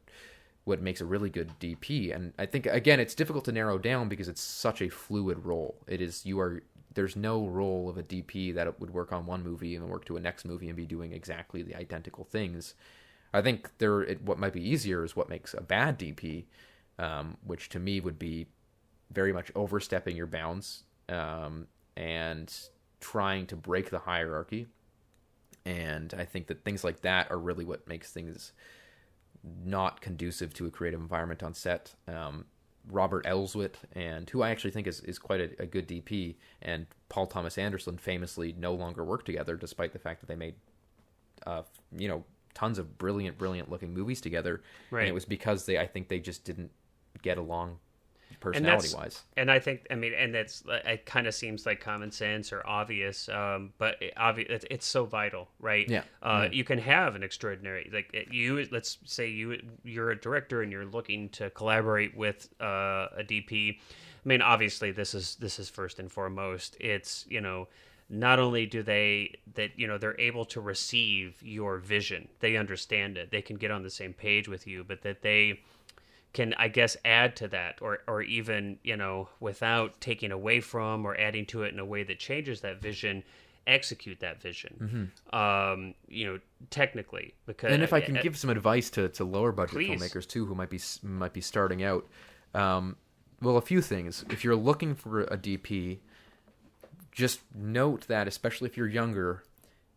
makes a really good DP. And I think, again, it's difficult to narrow down because it's such a fluid role. There's no role of a DP that would work on one movie and work to a next movie and be doing exactly the identical things. I think what might be easier is what makes a bad DP, which to me would be very much overstepping your bounds and trying to break the hierarchy. And I think that things like that are really what makes things not conducive to a creative environment on set. Robert Elswit, and who I actually think is quite a good DP, and Paul Thomas Anderson famously no longer work together, despite the fact that they made, tons of brilliant looking movies together. Right. And it was because I think they just didn't get along personality wise. And I think, and it kind of seems like common sense or obvious, but it's so vital, right? Yeah. You can have an extraordinary, let's say you're a director and you're looking to collaborate with a DP. Obviously this is first and foremost. It's, not only do they're able to receive your vision, they understand it, they can get on the same page with you, but that they can, I guess, add to that, or even, without taking away from or adding to it in a way that changes that vision, execute that vision, technically. Because, and if I can give some advice to lower budget please. filmmakers too, who might be starting out, a few things. If you're looking for a DP, just note that, especially if you're younger,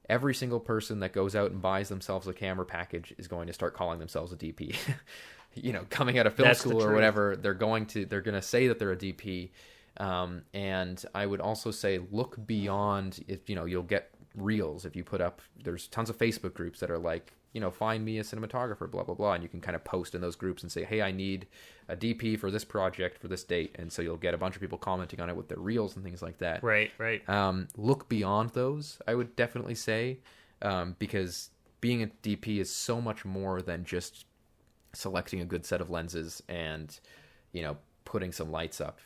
every single person that goes out and buys themselves a camera package is going to start calling themselves a DP. Coming out of film school or whatever, they're going to say that they're a DP. And I would also say, look beyond, if you'll get reels if you put up, there's tons of Facebook groups that are like, find me a cinematographer, blah, blah, blah. And you can kind of post in those groups and say, hey, I need a DP for this project for this date. And so you'll get a bunch of people commenting on it with their reels and things like that. Right. Look beyond those, I would definitely say, because being a DP is so much more than just selecting a good set of lenses and, putting some lights up.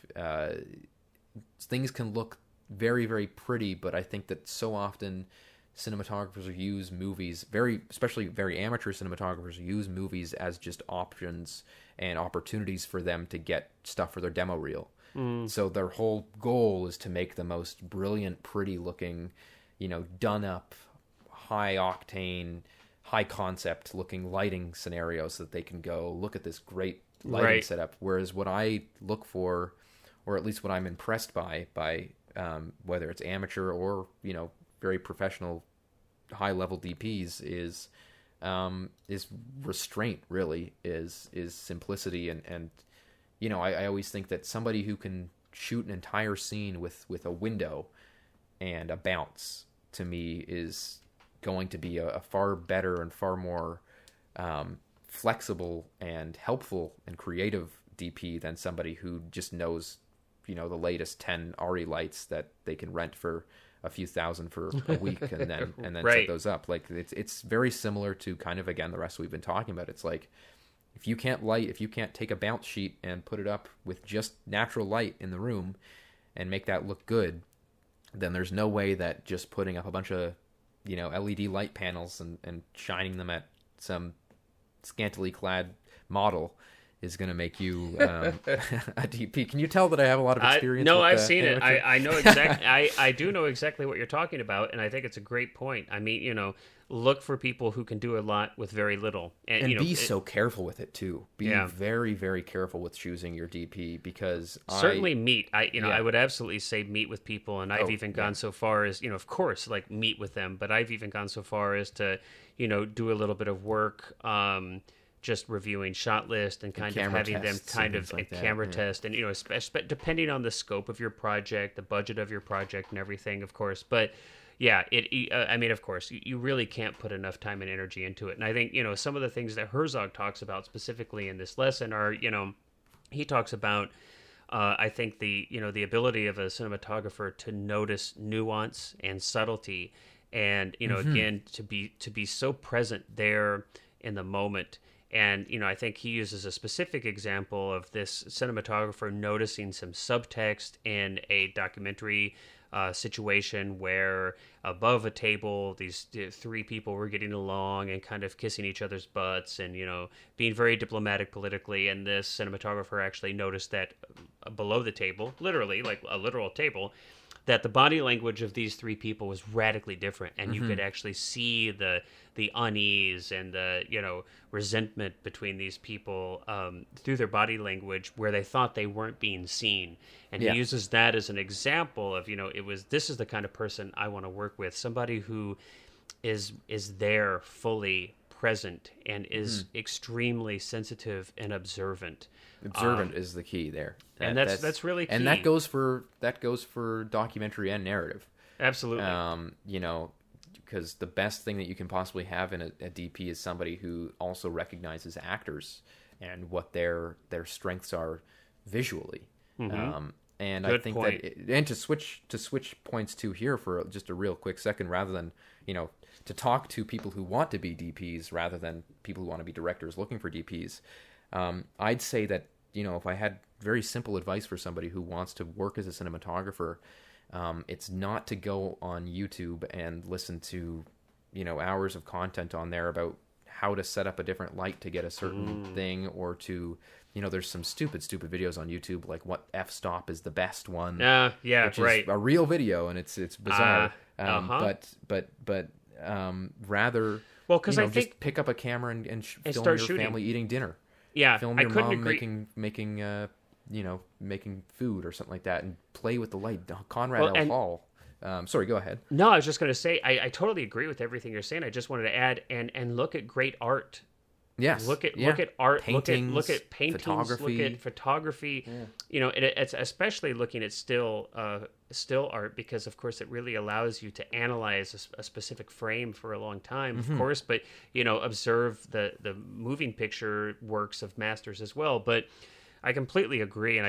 Things can look very, very pretty, but I think that so often cinematographers use movies, especially very amateur cinematographers, use movies as just options and opportunities for them to get stuff for their demo reel. So their whole goal is to make the most brilliant, pretty looking, done up, high octane, high concept looking lighting scenarios so that they can go look at this great lighting setup. Whereas what I look for, or at least what I'm impressed by whether it's amateur or, very professional high level DPs is restraint, really, is simplicity. And I always think that somebody who can shoot an entire scene with a window and a bounce, to me, is going to be a far better and far more flexible and helpful and creative DP than somebody who just knows, the latest 10 ARRI lights that they can rent for a few thousand for a week and then Right. set those up. Like it's very similar to kind of, again, the rest we've been talking about. It's like, if you can't take a bounce sheet and put it up with just natural light in the room and make that look good, then there's no way that just putting up a bunch of, LED light panels and shining them at some scantily clad model is going to make you a DP. Can you tell that I have a lot of experience? No, with I've seen it. amateur? I know exactly. I do know exactly what you're talking about, and I think it's a great point. I mean, look for people who can do a lot with very little, and be so careful with it too. Be Yeah. very, very careful with choosing your DP, because certainly meet. I Yeah. would absolutely say meet with people, and I've even gone so far as, of course, like meet with them, but I've even gone so far as to, do a little bit of work, just reviewing shot list and kind of having them kind of like that, camera test, and especially depending on the scope of your project, the budget of your project, and everything, of course. But yeah, I mean, of course, you really can't put enough time and energy into it. And I think some of the things that Herzog talks about specifically in this lesson are, he talks about, I think the ability of a cinematographer to notice nuance and subtlety, and again, to be so present there in the moment. And I think he uses a specific example of this cinematographer noticing some subtext in a documentary situation where above a table these three people were getting along and kind of kissing each other's butts and being very diplomatic politically, and this cinematographer actually noticed that below the table, literally like a literal table, that the body language of these three people was radically different, and you could actually see the unease and the resentment between these people through their body language, where they thought they weren't being seen. And he uses that as an example of this is the kind of person I want to work with, somebody who is there fully present and is extremely sensitive and observant. Observant is the key there, and that's really key. And that goes for documentary and narrative. Absolutely. Because the best thing that you can possibly have in a DP is somebody who also recognizes actors and what their strengths are visually. And Good I think point. and to switch points to here for just a real quick second, rather than to talk to people who want to be DPs rather than people who want to be directors looking for DPs. I'd say that if I had very simple advice for somebody who wants to work as a cinematographer, it's not to go on YouTube and listen to hours of content on there about how to set up a different light to get a certain thing, or to there's some stupid videos on YouTube, like what f-stop is the best one. Which right. is a real video, and it's bizarre. But rather, well, because I think just pick up a camera and film start your shooting. family eating dinner. Yeah, Film I your couldn't mom agree. making food or something like that, and play with the light. Conrad L. Hall. Sorry, go ahead. No, I was just going to say I totally agree with everything you're saying. I just wanted to add and look at great art. Yes. Look at art. Paintings, look at paintings. photography. Look at photography. Yeah. It's especially looking at still art, because of course it really allows you to analyze a specific frame for a long time, of course. But observe the moving picture works of masters as well. But I completely agree, and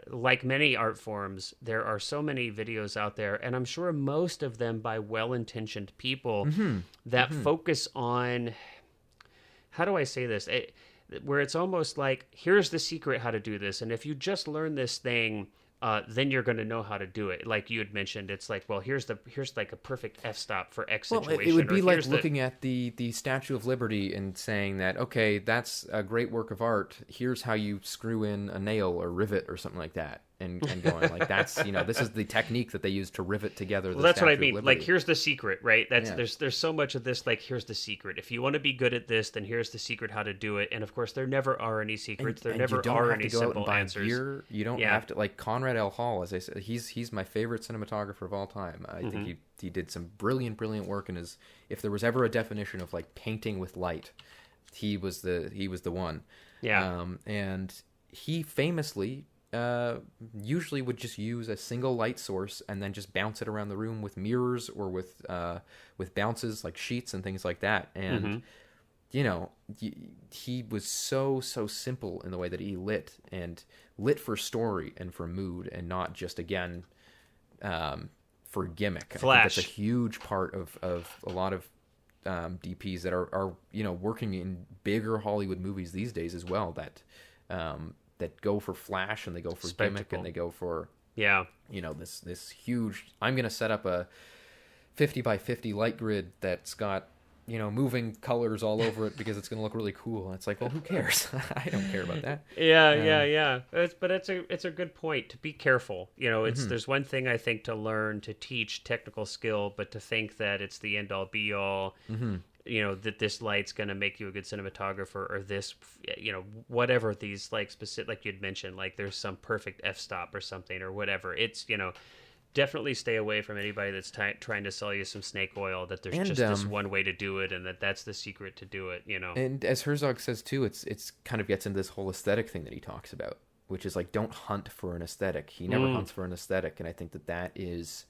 like many art forms, there are so many videos out there, and I'm sure most of them by well-intentioned people that focus on, how do I say this? Where it's almost like, here's the secret how to do this, and if you just learn this thing, then you're going to know how to do it. Like you had mentioned, it's like, well, here's like a perfect f-stop for X situation. Well, it would be like looking at the Statue of Liberty and saying that, okay, that's a great work of art. Here's how you screw in a nail or rivet or something like that. And going like, that's this is the technique that they use to rivet together. That's what I Statue of mean. Liberty. Like, here's the secret, right? There's so much of this. Like, here's the secret. If you want to be good at this, then here's the secret how to do it. And of course, there never are any secrets. There never are any simple answers. You don't have to, like Conrad L. Hall, as I said, he's my favorite cinematographer of all time. I think he did some brilliant work in his. If there was ever a definition of like painting with light, he was the one. Yeah. And he famously usually would just use a single light source and then just bounce it around the room with mirrors or with bounces like sheets and things like that. And he was so simple in the way that he lit for story and for mood, and not just, again, for gimmick. Flash. I think that's a huge part of a lot of DPs that are working in bigger Hollywood movies these days as well, that go for flash, and they go for gimmick, and they go for this huge, I'm going to set up a 50 by 50 light grid that's got moving colors all over it because it's going to look really cool. And it's like, well, who cares? I don't care about that. Yeah. But it's a good point to be careful. There's one thing I think to learn, to teach technical skill, but to think that it's the end all be all. That this light's going to make you a good cinematographer, or this, whatever these like specific, like you'd mentioned, like there's some perfect f-stop or something or whatever. It's definitely stay away from anybody that's trying to sell you some snake oil, that there's just this one way to do it, and that's the secret to do it, And as Herzog says too, it's kind of gets into this whole aesthetic thing that he talks about, which is like, don't hunt for an aesthetic. He never hunts for an aesthetic, and I think that is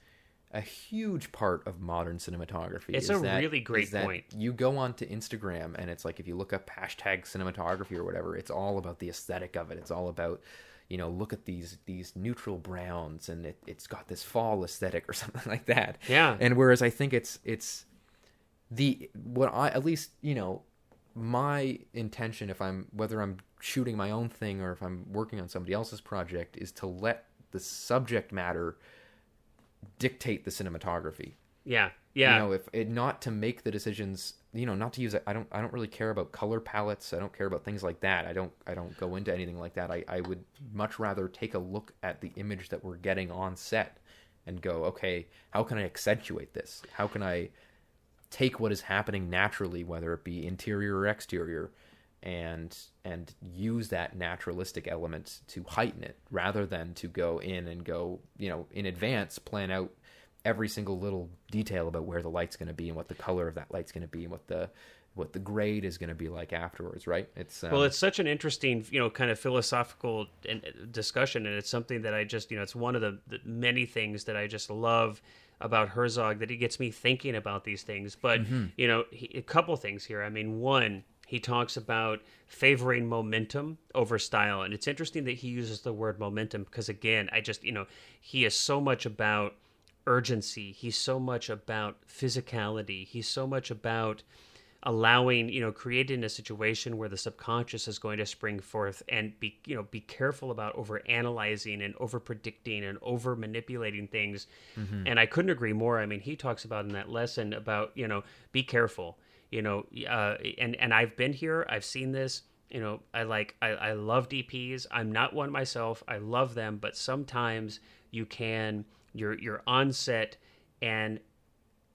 a huge part of modern cinematography. It's really great point. You go onto Instagram, and it's like, if you look up hashtag cinematography or whatever, it's all about the aesthetic of it. It's all about, look at these neutral browns, and it's got this fall aesthetic or something like that. Yeah. And whereas I think it's my intention, whether I'm shooting my own thing or if I'm working on somebody else's project, is to let the subject matter dictate the cinematography. Yeah. Not to make the decisions, not to use it. I don't really care about color palettes. I don't care about things like that. I don't go into anything like that. I would much rather take a look at the image that we're getting on set and go, okay, how can I accentuate this? How can I take what is happening naturally, whether it be interior or exterior, and use that naturalistic element to heighten it, rather than to go in and go, in advance plan out every single little detail about where the light's going to be and what the color of that light's going to be and what the grade is going to be like afterwards, right? It's such an interesting, kind of philosophical discussion, and it's something that I just, it's one of the many things that I just love about Herzog, that he gets me thinking about these things. But a couple things here. I mean, one, he talks about favoring momentum over style, and it's interesting that he uses the word momentum because, again, I just, he is so much about urgency. He's so much about physicality. He's so much about allowing, creating a situation where the subconscious is going to spring forth, and be careful about over analyzing and over predicting and over manipulating things. And I couldn't agree more. I mean, he talks about in that lesson about, be careful, and I've been here, I've seen this, I love DPs. I'm not one myself. I love them, but sometimes you're on set, and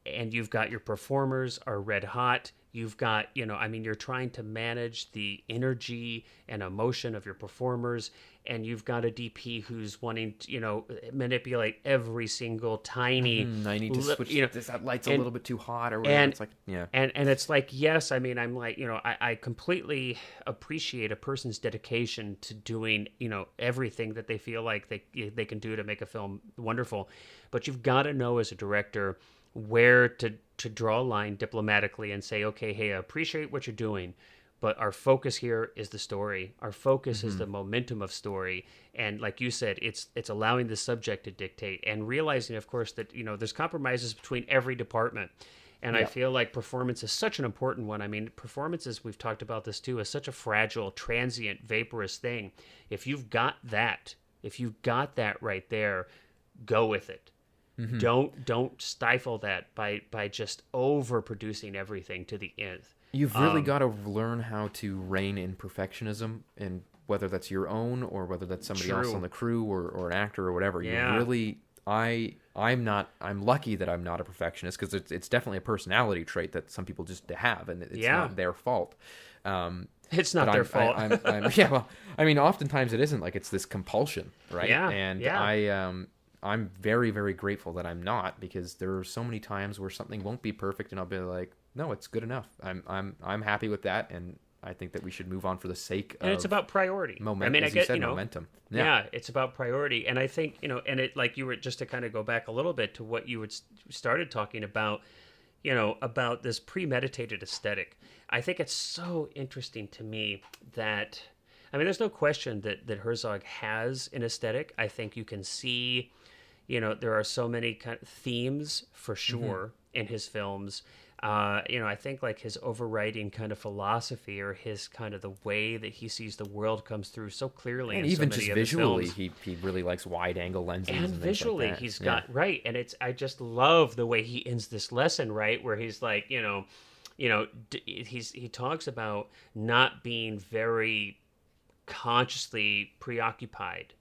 you've got your performers are red hot. You've got, you're trying to manage the energy and emotion of your performers, and you've got a DP who's wanting to, manipulate every single tiny. I need to switch. That light's a little bit too hot, or whatever. It's like, yeah. And it's like, yes, I mean, I'm like, I completely appreciate a person's dedication to doing, everything that they feel like they can do to make a film wonderful, but you've got to know as a director where to draw a line diplomatically and say, okay, hey, I appreciate what you're doing, but our focus here is the story. Our focus is the momentum of story. And like you said, it's allowing the subject to dictate, and realizing, of course, that, there's compromises between every department. And I feel like performance is such an important one. I mean, performances, we've talked about this too, is such a fragile, transient, vaporous thing. If you've got that right there, go with it. Don't stifle that by just overproducing everything to the nth. You've really got to learn how to rein in perfectionism, and whether that's your own or whether that's somebody else on the crew or an actor or whatever. Yeah. You really, I'm lucky that I'm not a perfectionist, because it's definitely a personality trait that some people just have, and it's not their fault. It's not their fault. Oftentimes it isn't. Like, it's this compulsion, right? Yeah. And I'm very, very grateful that I'm not, because there are so many times where something won't be perfect, and I'll be like, no, it's good enough. I'm happy with that, and I think that we should move on for the sake of. And it's about priority. Momentum. I get momentum. Yeah, it's about priority, and I think and it, like you were, just to kind of go back a little bit to what you started talking about, about this premeditated aesthetic. I think it's so interesting to me that, I mean, there's no question that Herzog has an aesthetic. I think you can see, there are so many kind of themes for sure in his films. I think like his overriding kind of philosophy, or his kind of the way that he sees the world, comes through so clearly. And in even so many just of his visually, films. he really likes wide angle lenses. And visually, like that. he's got right. And I just love the way he ends this lesson, right, where he's like, he talks about not being very consciously preoccupied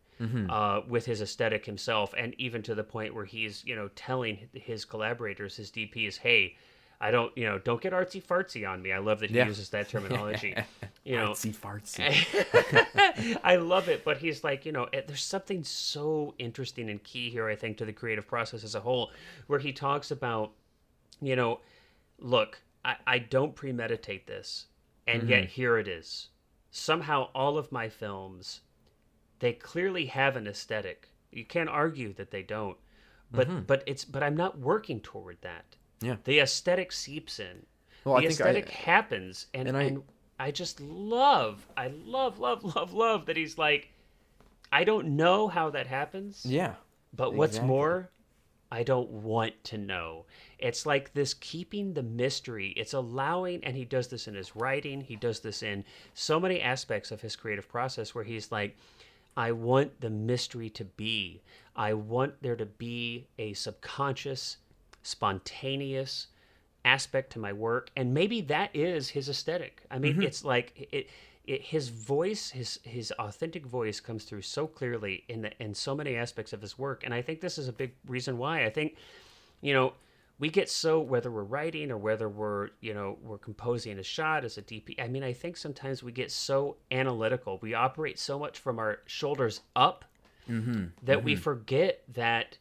with his aesthetic himself, and even to the point where he's telling his collaborators, his DPs, hey, I don't get artsy fartsy on me. I love that he uses that terminology. Artsy fartsy. I love it, but he's like, there's something so interesting and key here, I think, to the creative process as a whole, where he talks about, look, I don't premeditate this, and yet here it is. Somehow all of my films, they clearly have an aesthetic. You can't argue that they don't. But I'm not working toward that. Yeah. The aesthetic seeps in. Well, the aesthetic happens, and I just love that he's like, I don't know how that happens. Yeah. But what's more, I don't want to know. It's like this keeping the mystery. It's allowing, and he does this in his writing. He does this in so many aspects of his creative process, where he's like, I want the mystery to be. I want there to be a subconscious, spontaneous aspect to my work, and maybe that is his aesthetic. I mean, it's like his voice, his authentic voice, comes through so clearly in so many aspects of his work, and I think this is a big reason why. I think, we get so, whether we're writing or whether we're composing a shot as a DP. I mean, I think sometimes we get so analytical. We operate so much from our shoulders up that we forget that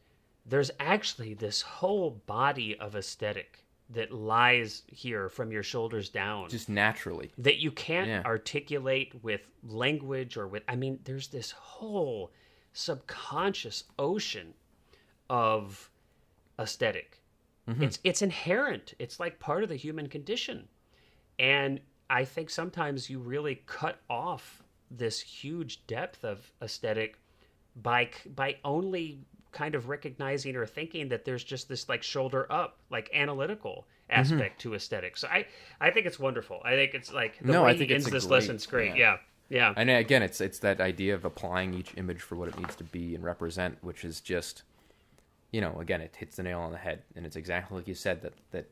there's actually this whole body of aesthetic that lies here from your shoulders down. Just naturally. That you can't articulate with language or with, there's this whole subconscious ocean of aesthetic. It's inherent. It's like part of the human condition. And I think sometimes you really cut off this huge depth of aesthetic by only kind of recognizing or thinking that there's just this like shoulder up, like analytical aspect to aesthetics. So I think it's wonderful. I think it's like the way he ends this lesson's great. Yeah. And again, it's that idea of applying each image for what it needs to be and represent, which is just, again, it hits the nail on the head. And it's exactly like you said, that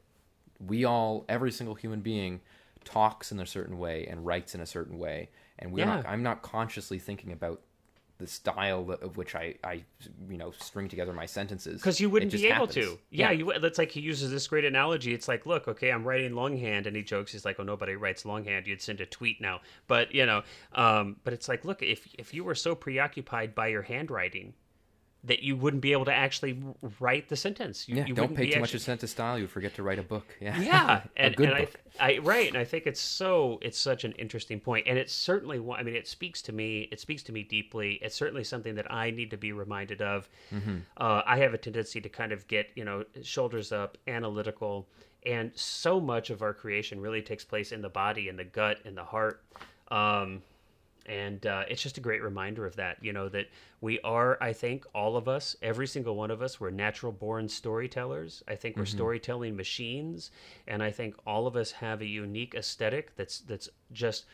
we all, every single human being, talks in a certain way and writes in a certain way. And I'm not consciously thinking about the style of which I string together my sentences, because you wouldn't be able happens. to. That's like, he uses this great analogy. It's like, look, okay, I'm writing longhand, and he jokes, he's like, oh, nobody writes longhand, you'd send a tweet now. But but it's like, look, if you were so preoccupied by your handwriting that you wouldn't be able to actually write the sentence. You don't pay too much attention to style. You forget to write a book. Yeah, and book. And I think it's such an interesting point, and it's certainly one. It speaks to me. It speaks to me deeply. It's certainly something that I need to be reminded of. I have a tendency to kind of get shoulders up, analytical, and so much of our creation really takes place in the body, in the gut, in the heart. And it's just a great reminder of that, that we are, I think, all of us, every single one of us, we're natural-born storytellers. I think we're storytelling machines, and I think all of us have a unique aesthetic that's just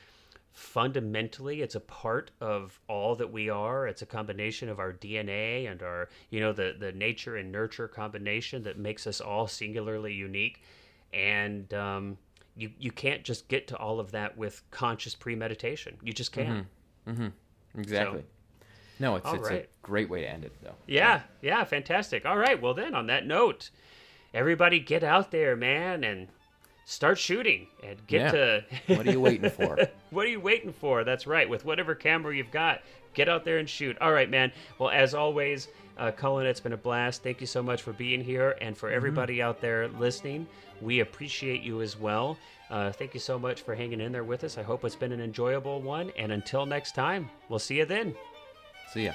fundamentally, it's a part of all that we are. It's a combination of our DNA and our, the nature and nurture combination that makes us all singularly unique. And You can't just get to all of that with conscious premeditation. You just can't. Exactly. No, it's right. a great way to end it, though. Yeah, fantastic. All right, well then, on that note, everybody get out there, man, and start shooting and get to... What are you waiting for? What are you waiting for? That's right. With whatever camera you've got, get out there and shoot. All right, man. Well, as always, Cullen, it's been a blast. Thank you so much for being here. And for everybody out there listening, we appreciate you as well. Thank you so much for hanging in there with us. I hope it's been an enjoyable one. And until next time, we'll see you then. See ya.